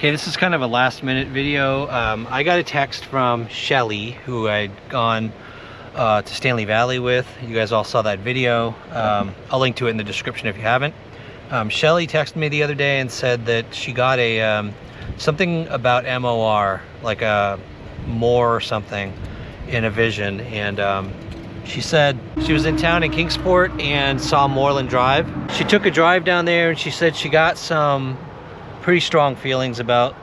Okay, this is kind of a last minute video. I got a text from Shelly, who I'd gone to Stanley Valley with. You guys all saw that video. I'll link to it in the description if you haven't. Shelly texted me the other day and said that she got a something about MOR, like a more or something, in a vision. And she said she was in town in Kingsport and saw Moreland Drive. She took a drive down there and she said she got some pretty strong feelings about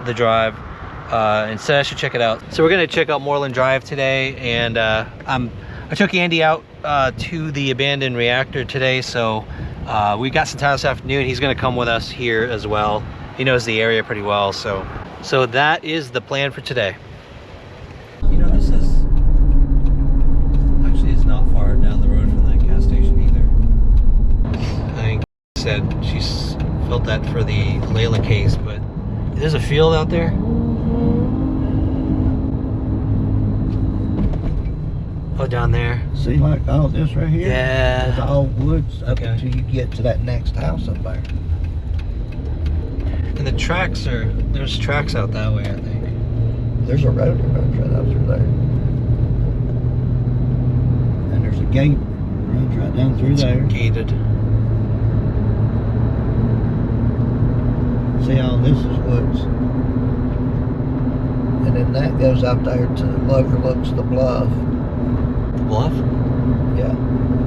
the drive and said I should check it out. So we're gonna check out Moreland Drive today, and I took Andy out to the abandoned reactor today, so we got some time this afternoon. He's gonna come with us here as well. He knows the area pretty well, so that is the plan for today. You know, this is actually is not far down the road from that gas station either. I think she said she's felt that for the Layla case, but there's a field out there. Oh, down there. See, like all this right here? Yeah. It's all woods up until you get to that next house up there. And the tracks are, there's tracks out that way, I think. There's a road that runs right out through there. And there's a gate that runs right down through there. Gated. See, all this is woods. And then that goes out there to overlooks the bluff. The bluff? Yeah.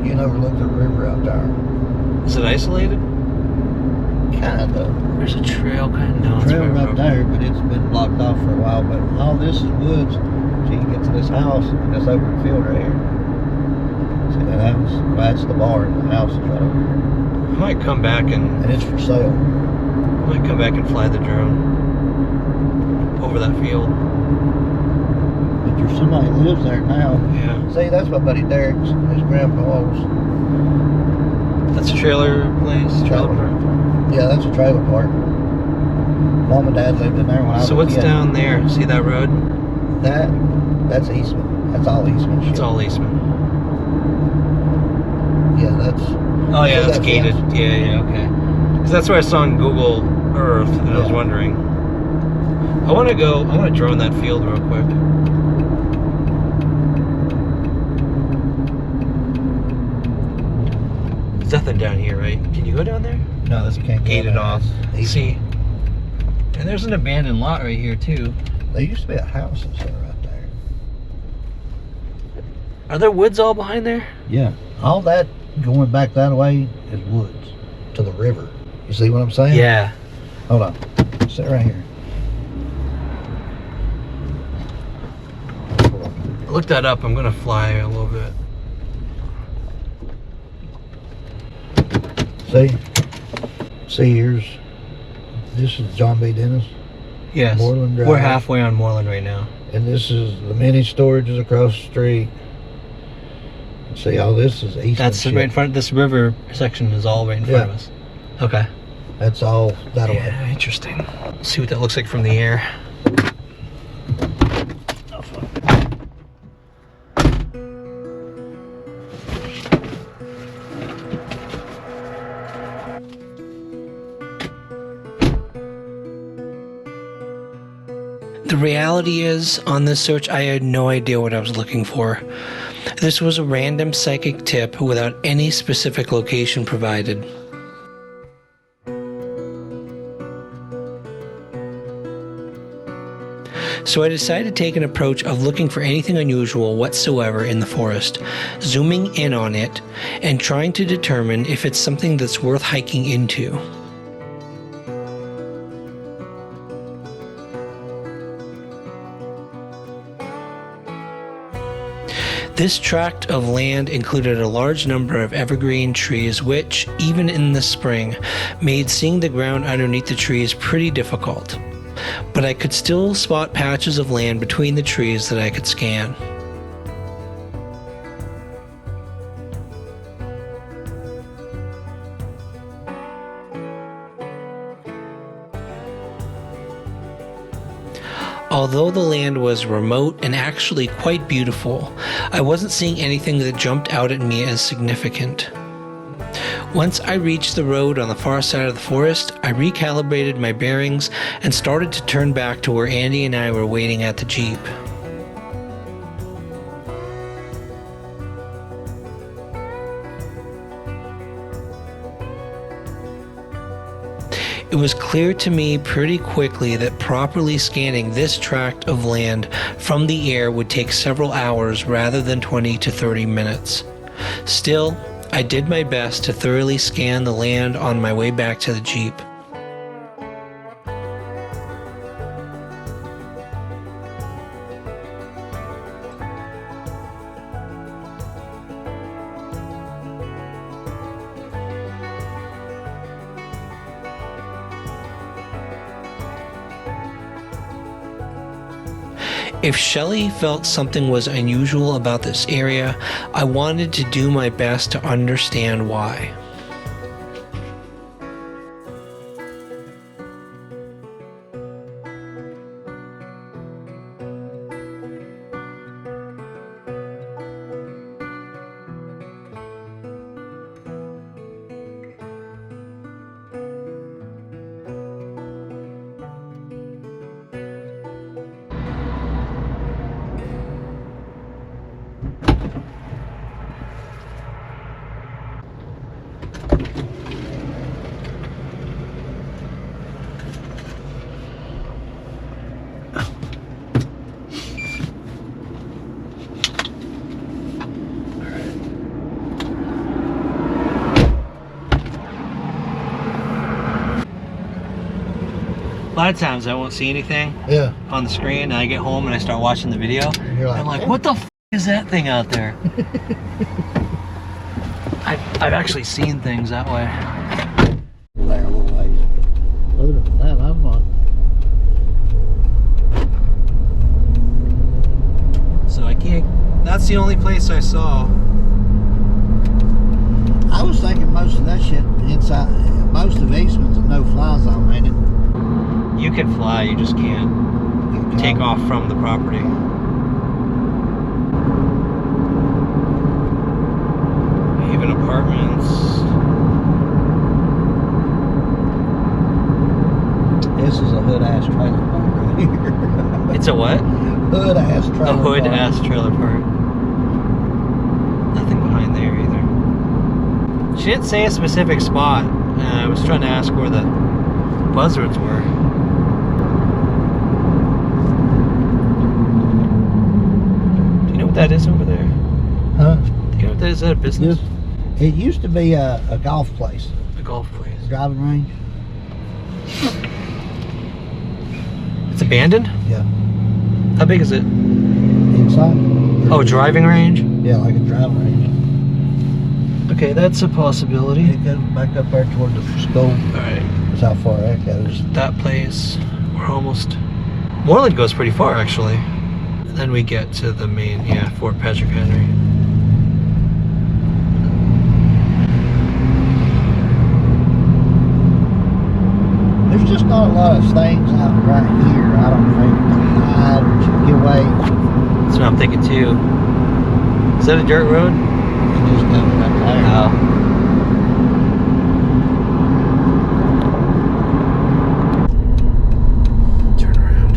You can overlook the river out there. Is it isolated? Kind of. There's a trail kind of. No, Trail right there, but it's been blocked off for a while. But all this is woods. So you get to this house and this open field right here. See that house? Well, that's the barn. The house is right over here. I might come back and it's for sale. I might come back and fly the drone over that field. But there's somebody who lives there now. Yeah. See, that's my buddy Derek's, his grandpa's. That's a trailer place? Trailer park? Yeah, that's a trailer park. Mom and Dad lived in there when I was So what's down there? See that road? That's Eastman. That's all Eastman shit. It's all Eastman. Yeah, that's... Oh yeah, that's gated. Yeah, okay. Because that's what I saw on Google Earth, and I was wondering. I want to drone that field real quick. There's nothing down here, right? Can you go down there? No, this can't go gated off. Easy. See? And there's an abandoned lot right here, too. There used to be a house that's right there. Are there woods all behind there? Yeah. All that going back that way is woods to the river. You see what I'm saying? Yeah. Hold on. Sit right here. Look that up. I'm going to fly a little bit. See, this is John B. Dennis. Yes. Moreland Drive. We're halfway on Moreland right now. And this is the mini storages across the street. See, all this is Eastman. That's shit. right in front of this river section is all right in front of us. Okay. That's all that way. Yeah, interesting. Let's see what that looks like from the air. The reality is, on this search, I had no idea what I was looking for. This was a random psychic tip without any specific location provided. So I decided to take an approach of looking for anything unusual whatsoever in the forest, zooming in on it, and trying to determine if it's something that's worth hiking into. This tract of land included a large number of evergreen trees which, even in the spring, made seeing the ground underneath the trees pretty difficult. But I could still spot patches of land between the trees that I could scan. Although the land was remote and actually quite beautiful, I wasn't seeing anything that jumped out at me as significant. Once I reached the road on the far side of the forest, I recalibrated my bearings and started to turn back to where Andy and I were waiting at the Jeep. It was clear to me pretty quickly that properly scanning this tract of land from the air would take several hours rather than 20 to 30 minutes. Still, I did my best to thoroughly scan the land on my way back to the Jeep. If Shelly felt something was unusual about this area, I wanted to do my best to understand why. A lot of times I won't see anything on the screen, and I get home and I start watching the video. You're like, I'm like, what the f is that thing out there? I've actually seen things that way. There a little ways. Other than that, I'm not. So I can't, that's the only place I saw. I was thinking most of that shit inside, most of Eastman's a no-fly zone, ain't it? You can fly, you just can't take off from the property. Even apartments. This is a hood-ass trailer park right here. It's a what? Hood-ass trailer park. A hood-ass trailer park. Nothing behind there either. She didn't say a specific spot. I was trying to ask where the buzzards were. Do you know what that is over there? Huh? Do you know what that is? Is that a business? It used to be a golf place. A golf place. Driving range. It's abandoned? Yeah. How big is it? Inside? Oh, driving range? Yeah, like a driving range. Okay, that's a possibility. It goes back up there toward the school. Alright. That's how far that goes. That place, we're almost... Moreland goes pretty far, actually. And then we get to the main, Fort Patrick Henry. There's just not a lot of things out right here, I don't think, to hide or to get away. That's what I'm thinking, too. Is that a dirt road? It just goes right there. Oh. Turn around.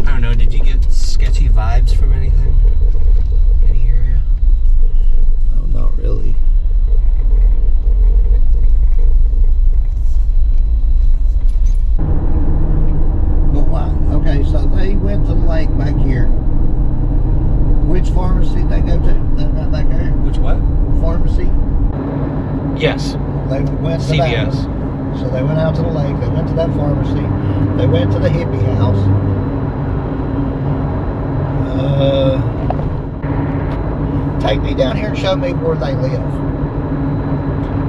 I don't know, did you get sketchy vibes from anything? Any area? No, not really. But why? Okay, so they went to the lake back here. Which pharmacy they go to? That back there? Which what? Pharmacy? Yes. They went to CVS. that one. So they went out to the lake, they went to that pharmacy, they went to the hippie house. Take me down here and show me where they live.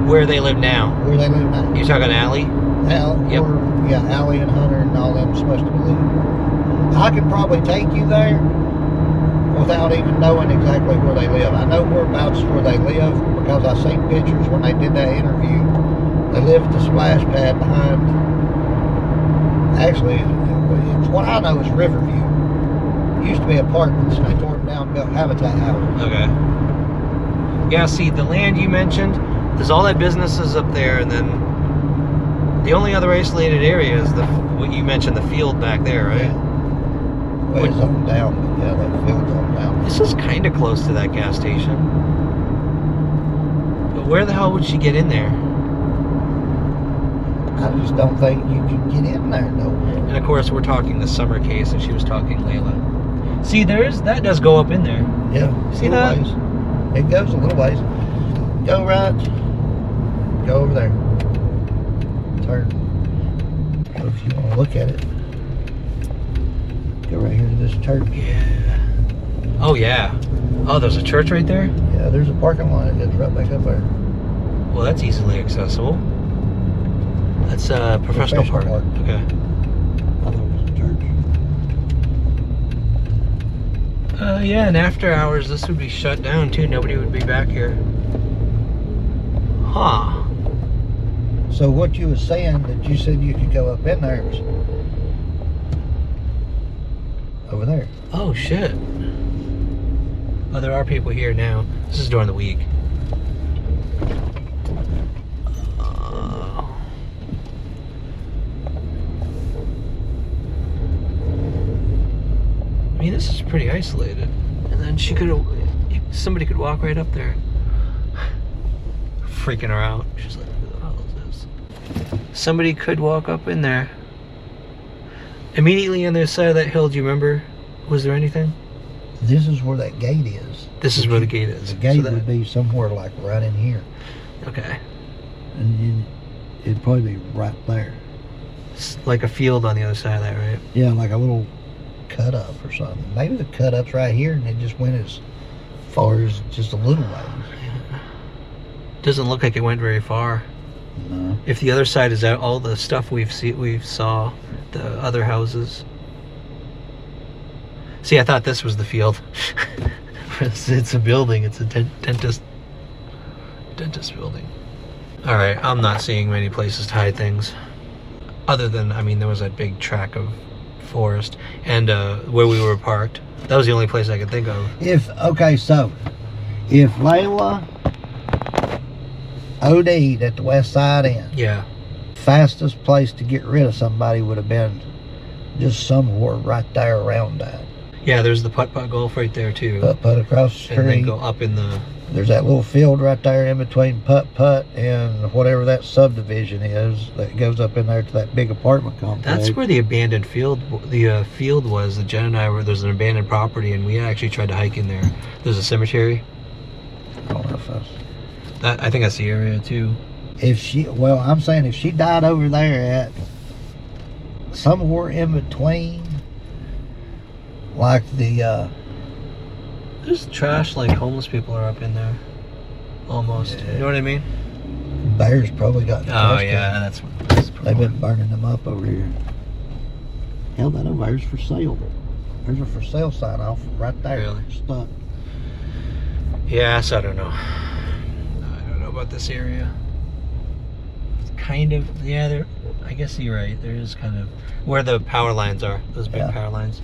Where they live now? Where they live now. You talking Allie? Yep. Yeah, Allie and Hunter and all them supposed to live. I could probably take you there without even knowing exactly where they live. I know whereabouts where they live because I seen pictures when they did that interview. They live at the splash pad behind. Actually, it's what I know is Riverview. used to be apartments, and they tore them down and built habitat houses. Okay. Yeah, see, the land you mentioned, there's all that businesses up there, and then the only other isolated area is what you mentioned, the field back there, right? Yeah. Well, it's on down, but yeah, that field's on down. This is kind of close to that gas station. But where the hell would she get in there? I just don't think you can get in there, no. And of course, we're talking the summer case, and she was talking Layla. See, that does go up in there. Yeah. See that? Ways. It goes a little ways. Go right. Go over there. Turn. So if you want to look at it, go right here to this church. Yeah. Oh, yeah. Oh, there's a church right there? Yeah, there's a parking lot that goes right back up there. Well, that's easily accessible. That's a professional park. park. Okay. I thought it was a church. Yeah, and after hours, this would be shut down too. Nobody would be back here. Huh. So what you was saying that you said you could go up in there was over there. Oh, shit. Oh, there are people here now. This is during the week. I mean, this is pretty isolated. And then somebody could walk right up there. Freaking her out. She's like, who the hell is this? Somebody could walk up in there. Immediately on the other side of that hill, do you remember? Was there anything? This is where that gate is. This is where the gate is. The gate So would be somewhere like right in here. Okay. And it'd probably be right there. It's like a field on the other side of that, right? Yeah, like a little cut up or something. Maybe the cut up's right here and it just went as far as just a little ways. Doesn't look like it went very far. No. If the other side is out, all the stuff we saw, the other houses. See, I thought this was the field. It's a building. It's a dentist building. All right, I'm not seeing many places to hide things. Other than, I mean, there was that big tract of forest and where we were parked. That was the only place I could think of. Okay, so if Layla OD'd at the west side end, Yeah. fastest place to get rid of somebody would have been just somewhere right there around that. Yeah, there's the putt-putt golf right there too. Putt-putt across the street. And then go up in the... There's that little field right there in between putt-putt and whatever that subdivision is that goes up in there to that big apartment complex. That's where the abandoned field, the field was. That Jen and I were, there's an abandoned property and we actually tried to hike in there. There's a cemetery. I don't know if that's... I think that's the area too. Well, I'm saying if she died over there at somewhere in between, like the There's trash, like homeless people are up in there. Almost. Yeah. You know what I mean? bears probably got in the Oh trash yeah, can. that's They've been burning them up over here. Hell, that over there's for sale. There's a for sale sign off right there. Really? Stuck. Yeah, so I don't know. I don't know about this area. It's kind of, yeah, there. I guess you're right. There is kind of where the power lines are. Those big power lines.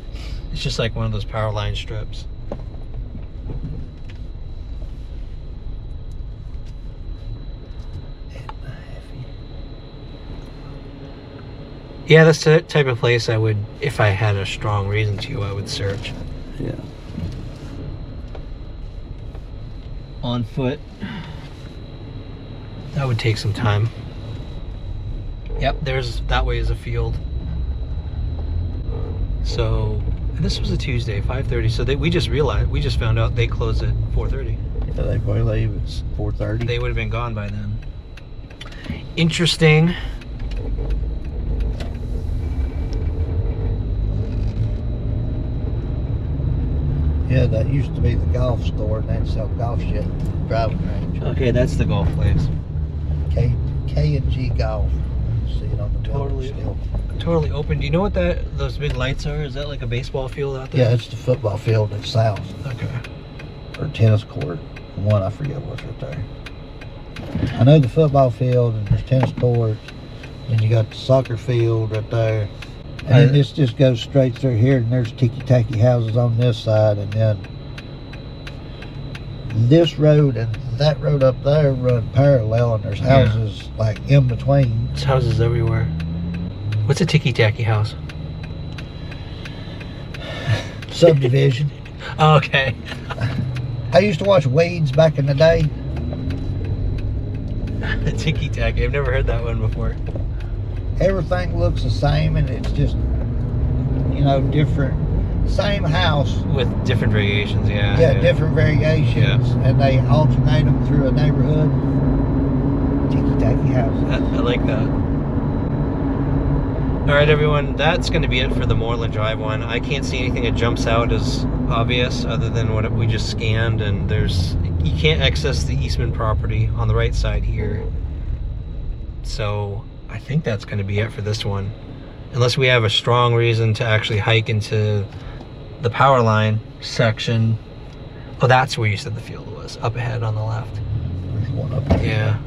It's just like one of those power line strips. Yeah, that's the type of place I would, if I had a strong reason to, I would search. Yeah. On foot. That would take some time. Yep, that way is a field. So, and this was a Tuesday, 5:30. So we just found out they closed at 4:30. Yeah, they probably leave at 4:30. They would have been gone by then. Interesting. Yeah, that used to be the golf store, and they'd sell golf shit, driving range. Okay, that's the golf place. K&G Golf. See it on the building still. Totally open. Do you know what those big lights are? Is that like a baseball field out there? Yeah, it's the football field that's south. Okay. Or tennis court. One, I forget what's right there. I know the football field, and there's tennis courts. Then you got the soccer field right there. And then this just goes straight through here, and there's ticky-tacky houses on this side, and then this road and that road up there run parallel, and there's houses like in between. There's houses everywhere. What's a ticky-tacky house? Subdivision. Oh, okay. I used to watch Weeds back in the day. Ticky-tacky. I've never heard that one before. Everything looks the same, and it's just, you know, different. Same house with different variations. Yeah, different variations, and they alternate them through a neighborhood. Ticky-tacky houses. I like that. All right, everyone, that's going to be it for the Moreland Drive one. I can't see anything that jumps out as obvious other than what we just scanned, and you can't access the Eastman property on the right side here. So I think that's going to be it for this one, unless we have a strong reason to actually hike into the power line section. Oh, that's where you said the field was, up ahead on the left. There's one up there. Yeah.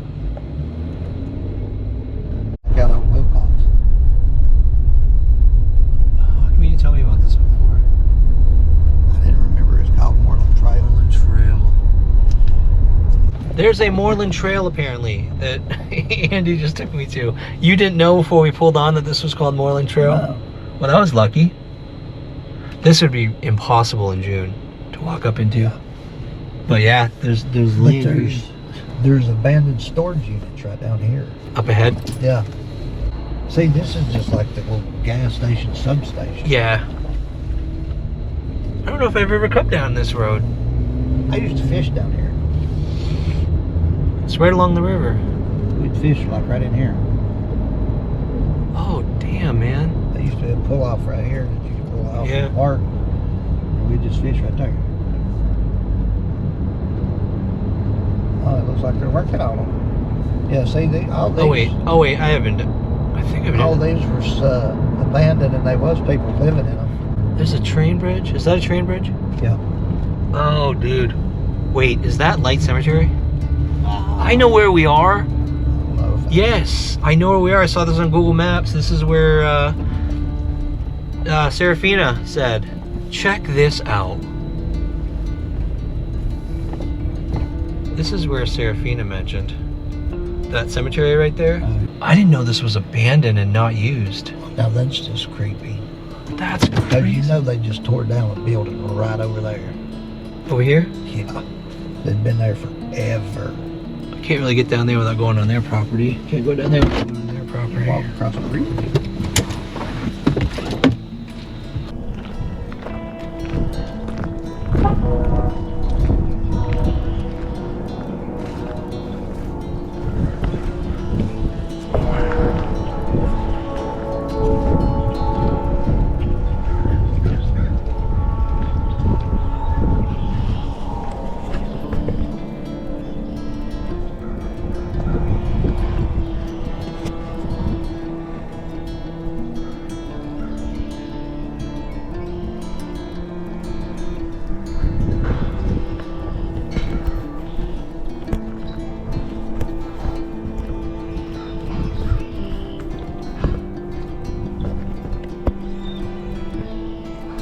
Got on Wilcox. How come you didn't tell me about this before? I didn't remember it's called Moreland Trail. Moreland Trail. There's a Moreland Trail apparently that Andy just took me to. You didn't know before we pulled on that this was called Moreland Trail? No. Well, that was lucky. This would be impossible in June to walk up into. Yeah. But yeah, there's abandoned storage units right down here. Up ahead. Yeah. See, this is just like the little gas station substation. Yeah. I don't know if I've ever come down this road. I used to fish down here. It's right along the river. We'd fish like right in here. Oh, damn, man. They used to have pull off right here that you could pull off Yeah. the park. And we'd just fish right there. Oh, it looks like they're working on them. Yeah, see, all these. Oh wait, I haven't. I think I've. All these were abandoned, and there was people living in them. There's a train bridge. Is that a train bridge? Yeah. Oh, dude. Wait, is that Light Cemetery? I know where we are. I don't know if Yes, I know where we are. I saw this on Google Maps. This is where Seraphina said, check this out. This is where Seraphina mentioned. That cemetery right there. I didn't know this was abandoned and not used. Now that's just creepy. That's Because crazy. you know they just tore down a building right over there. Over here? Yeah. They've been there forever. I can't really get down there without going on their property. Can't go down there without going on their property. Walk across the creek.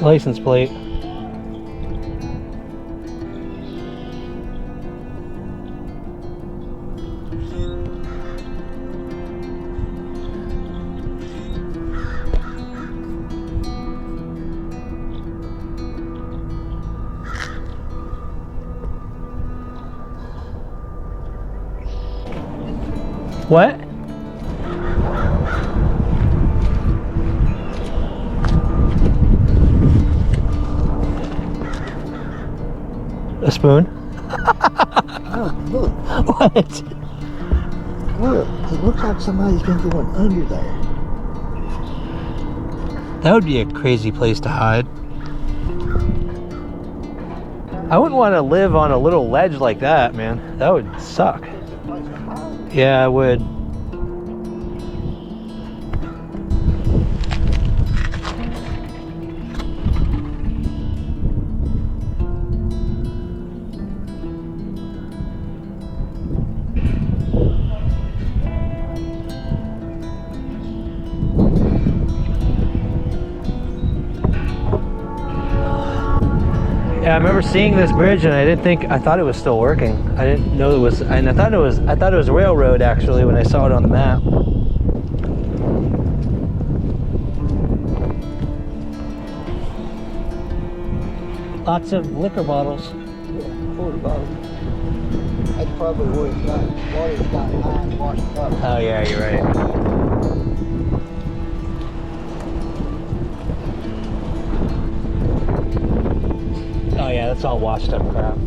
License plate. What? A spoon? Oh, look. What? Look. It looks like somebody's been going under there. That would be a crazy place to hide. I wouldn't want to live on a little ledge like that, man. That would suck. Yeah, I would. Yeah, I remember seeing this bridge and I thought it was still working. I didn't know it was, and I thought it was railroad actually when I saw it on the map. Lots of liquor bottles. Yeah, 40 bottles. That's probably where it's got, water's got high and washed up. Oh yeah, you're right. Oh yeah, that's all washed up crap.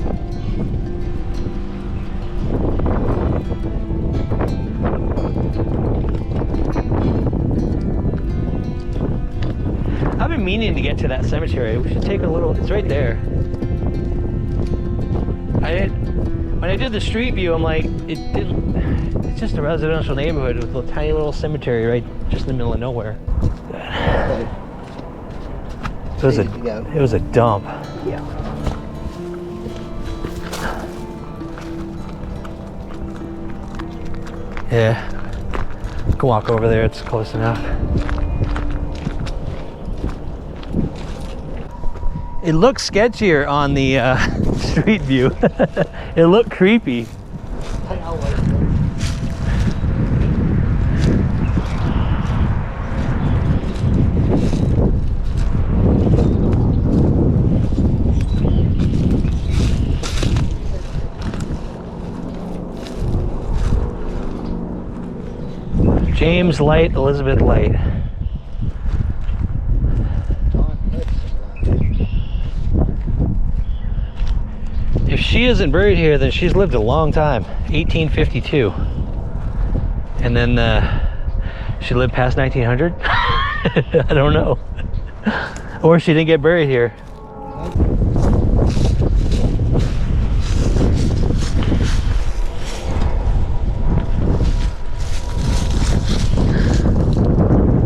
I've been meaning to get to that cemetery. We should take a little, it's right there. When I did the street view, I'm like, it's just a residential neighborhood with a tiny little cemetery right just in the middle of nowhere. Okay. It was a dump. Yeah. Yeah. Can walk over there, it's close enough. It looks sketchier on the street view. It looked creepy. James Light, Elizabeth Light. If she isn't buried here, then she's lived a long time. 1852. And then she lived past 1900? I don't know. Or she didn't get buried here.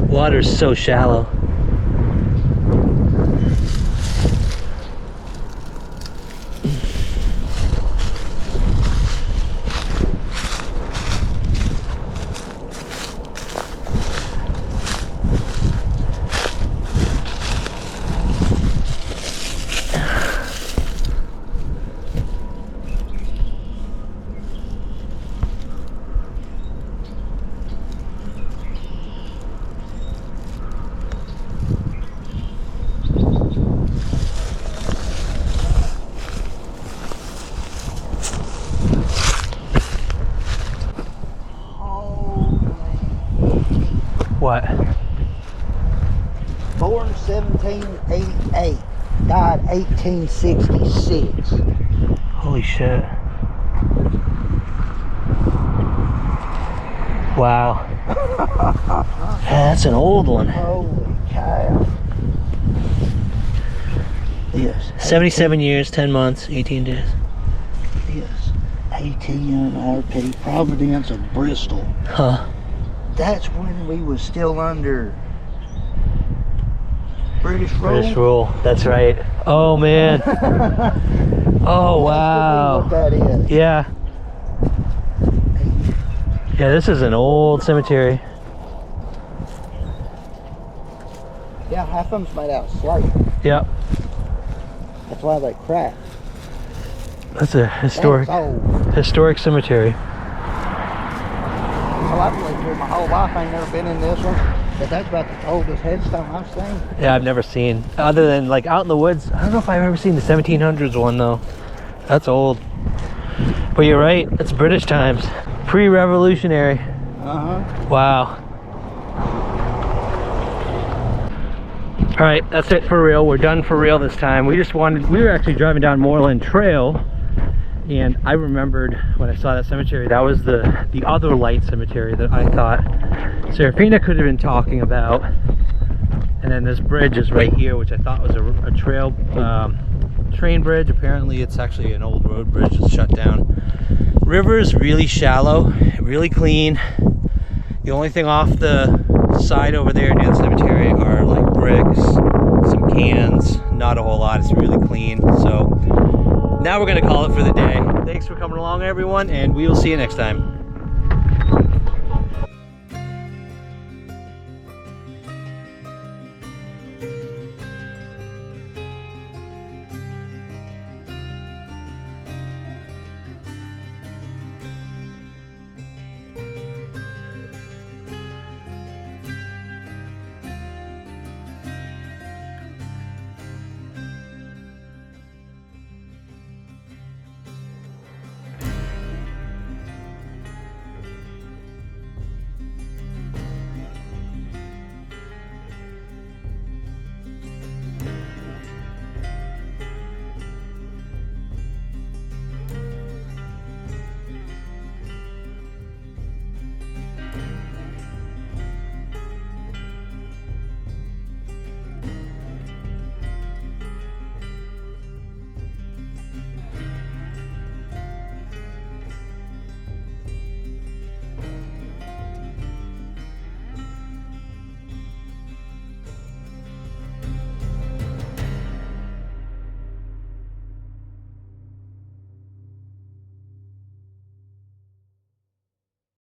Water's so shallow. What? Born 1788, died 1866. Holy shit. Wow. That's an old one. Holy cow. Yes. 77 years, 10 months, 18 days. Yes. ATM RP, Providence of Bristol. Huh. That's when we was still under British rule. British rule, that's right. Oh man. Oh wow. What that is. Yeah. Yeah, this is an old cemetery. Yeah, half of them's made out of slate. Yep. That's why they crack. That's a historic cemetery. Well, I've lived here my whole life. I ain't never been in this one. But that's about the oldest headstone I've seen. Yeah, I've never seen. Other than like out in the woods. I don't know if I've ever seen the 1700s one though. That's old. But you're right, it's British times. Pre-revolutionary. Uh-huh. Wow. All right, that's it for real. We're done for real this time. We were actually driving down Moreland Trail, and I remembered when I saw that cemetery, that was the other light cemetery that I thought Seraphina could have been talking about. And then this bridge is right here, which I thought was a train bridge. Apparently it's actually an old road bridge that's shut down. River is really shallow, really clean. The only thing off the side over there near the cemetery are like bricks, some cans, not a whole lot. It's really clean. So now we're gonna call it for the day. Thanks for coming along, everyone, and we will see you next time.